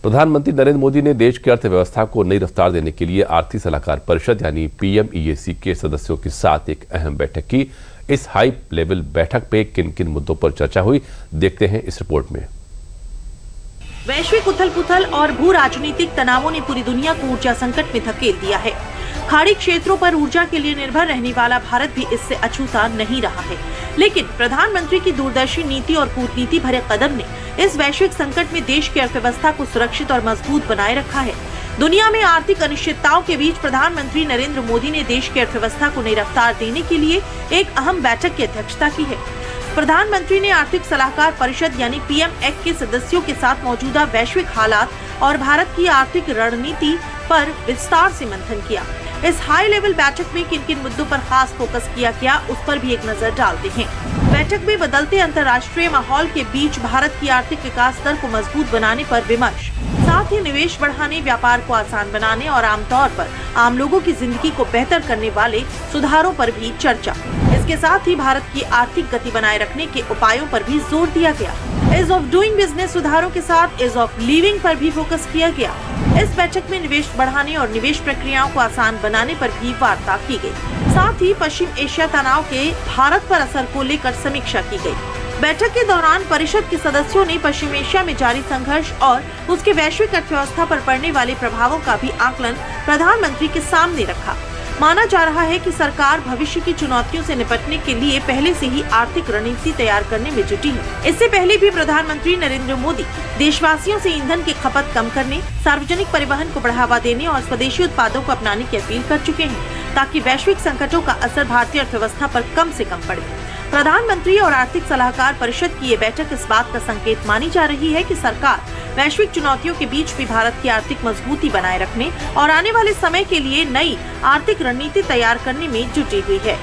प्रधानमंत्री नरेंद्र मोदी ने देश की अर्थव्यवस्था को नई रफ्तार देने के लिए आर्थिक सलाहकार परिषद यानी PMEAC के सदस्यों के साथ एक अहम बैठक की। इस हाई लेवल बैठक पे किन किन मुद्दों पर चर्चा हुई, देखते हैं इस रिपोर्ट में। वैश्विक उथल-पुथल और भू राजनीतिक तनावों ने पूरी दुनिया को ऊर्जा संकट में धकेल दिया है। खाड़ी क्षेत्रों पर ऊर्जा के लिए निर्भर रहने वाला भारत भी इससे अछूता नहीं रहा है, लेकिन प्रधानमंत्री की दूरदर्शी नीति और कूटनीति भरे कदम ने इस वैश्विक संकट में देश की अर्थव्यवस्था को सुरक्षित और मजबूत बनाए रखा है। दुनिया में आर्थिक अनिश्चितताओं के बीच प्रधानमंत्री नरेंद्र मोदी ने देश की अर्थव्यवस्था को नई रफ्तार देने के लिए एक अहम बैठक की अध्यक्षता की है। प्रधानमंत्री ने आर्थिक सलाहकार परिषद यानी PMEAC के सदस्यों के साथ मौजूदा वैश्विक हालात और भारत की आर्थिक रणनीति पर विस्तार से मंथन किया। इस हाई लेवल बैठक में किन किन मुद्दों पर खास फोकस किया गया, उस पर भी एक नजर डालते हैं। बैठक में बदलते अंतर्राष्ट्रीय माहौल के बीच भारत की आर्थिक विकास दर को मजबूत बनाने पर विमर्श, साथ ही निवेश बढ़ाने, व्यापार को आसान बनाने और आमतौर पर आम लोगों की जिंदगी को बेहतर करने वाले सुधारों पर भी चर्चा। इसके साथ ही भारत की आर्थिक गति बनाए रखने के उपायों पर भी जोर दिया गया। ईज ऑफ डूइंग बिजनेस सुधारों के साथ ईज ऑफ लिविंग पर भी फोकस किया गया। इस बैठक में निवेश बढ़ाने और निवेश प्रक्रियाओं को आसान बनाने पर भी वार्ता की गई। साथ ही पश्चिम एशिया तनाव के भारत पर असर को लेकर समीक्षा की गई। बैठक के दौरान परिषद के सदस्यों ने पश्चिम एशिया में जारी संघर्ष और उसके वैश्विक अर्थव्यवस्था पर पड़ने वाले प्रभावों का भी आकलन प्रधानमंत्री के सामने रखा। माना जा रहा है कि सरकार भविष्य की चुनौतियों से निपटने के लिए पहले से ही आर्थिक रणनीति तैयार करने में जुटी है। इससे पहले भी प्रधानमंत्री नरेंद्र मोदी देशवासियों से ईंधन की खपत कम करने, सार्वजनिक परिवहन को बढ़ावा देने और स्वदेशी उत्पादों को अपनाने की अपील कर चुके हैं, ताकि वैश्विक संकटों का असर भारतीय अर्थव्यवस्था पर कम से कम पड़े। प्रधानमंत्री और आर्थिक सलाहकार परिषद की ये बैठक इस बात का संकेत मानी जा रही है कि सरकार वैश्विक चुनौतियों के बीच भी भारत की आर्थिक मजबूती बनाए रखने और आने वाले समय के लिए नई आर्थिक रणनीति तैयार करने में जुटी हुई है।